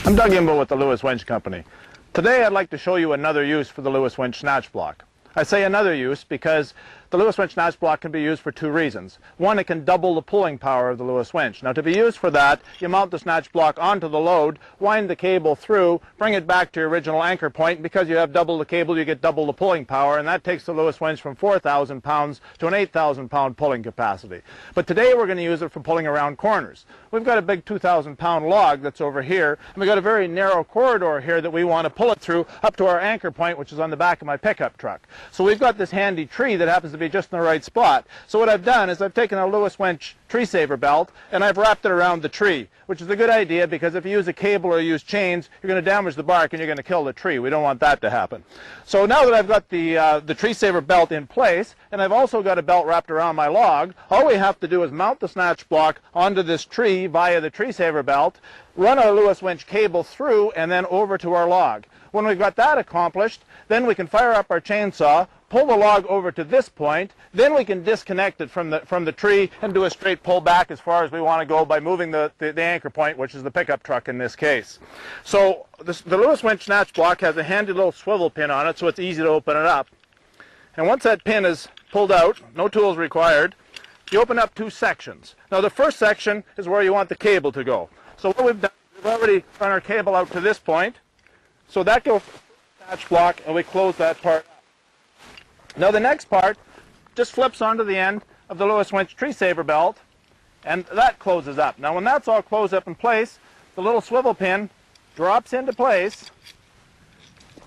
I'm Doug Imbo with the Lewis Winch Company. Today I'd like to show you another use for the Lewis Winch Snatch Block. I say another use because the Lewis Winch Snatch Block can be used for two reasons. One, it can double the pulling power of the Lewis Winch. Now, to be used for that, you mount the Snatch Block onto the load, wind the cable through, bring it back to your original anchor point. Because you have double the cable, you get double the pulling power, and that takes the Lewis Winch from 4,000 pounds to an 8,000 pound pulling capacity. But today we're going to use it for pulling around corners. We've got a big 2,000 pound log that's over here, and we've got a very narrow corridor here that we want to pull it through up to our anchor point, which is on the back of my pickup truck. So we've got this handy tree that happens to be just in the right spot. So what I've done is I've taken a Lewis Winch tree saver belt and I've wrapped it around the tree, which is a good idea because if you use a cable or use chains, you're going to damage the bark and you're going to kill the tree. We don't want that to happen. So now that I've got the tree saver belt in place, and I've also got a belt wrapped around my log, all we have to do is mount the Snatch Block onto this tree via the tree saver belt, run our Lewis Winch cable through, and then over to our log. When we've got that accomplished, then we can fire up our chainsaw, pull the log over to this point, then we can disconnect it from the tree and do a straight pull back as far as we want to go by moving the anchor point, which is the pickup truck in this case. So the Lewis Winch Snatch Block has a handy little swivel pin on it, so it's easy to open it up. And once that pin is pulled out, no tools required, you open up two sections. Now the first section is where you want the cable to go. So what we've done, we've already run our cable out to this point, so that goes to the Snatch Block and we close that part up. Now the next part just flips onto the end of the Lewis Winch tree saver belt, and that closes up. Now when that's all closed up in place, the little swivel pin drops into place,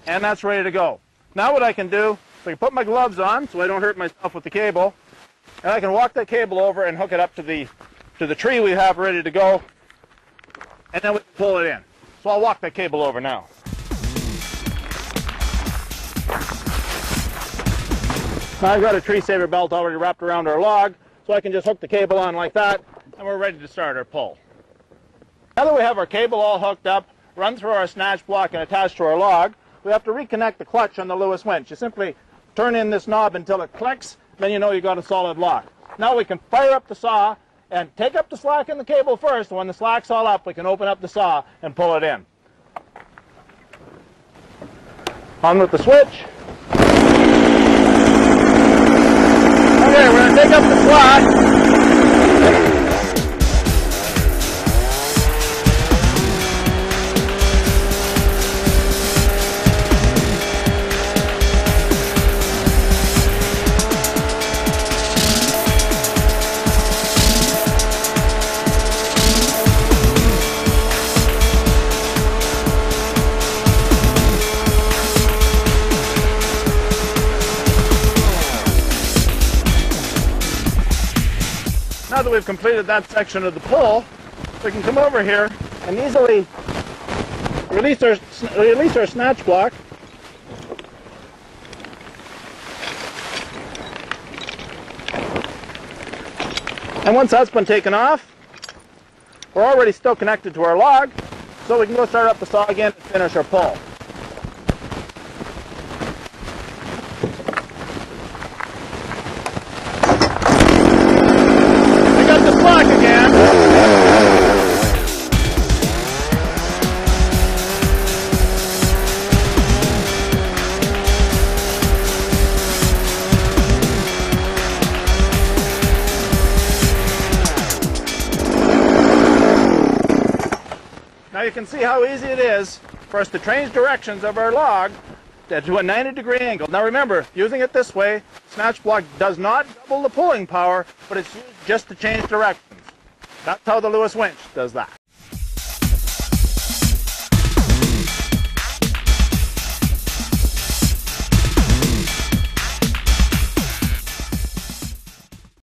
and that's ready to go. Now what I can do, I can put my gloves on so I don't hurt myself with the cable, and I can walk that cable over and hook it up to the tree we have ready to go, and then we can pull it in. So I'll walk that cable over now. Now I've got a tree saver belt already wrapped around our log, so I can just hook the cable on like that, and we're ready to start our pull. Now that we have our cable all hooked up, run through our Snatch Block and attached to our log, we have to reconnect the clutch on the Lewis Winch. You simply turn in this knob until it clicks, then you know you've got a solid lock. Now we can fire up the saw and take up the slack in the cable first. When the slack's all up, we can open up the saw and pull it in. On with the switch. Okay, we're going to take up the slack. Now that we've completed that section of the pull, we can come over here and easily release our Snatch Block. And once that's been taken off, we're already still connected to our log, so we can go start up the saw again and finish our pull. Now you can see how easy it is for us to change directions of our log to a 90-degree angle. Now remember, using it this way, Snatch Block does not double the pulling power, but it's used just to change directions. That's how the Lewis Winch does that.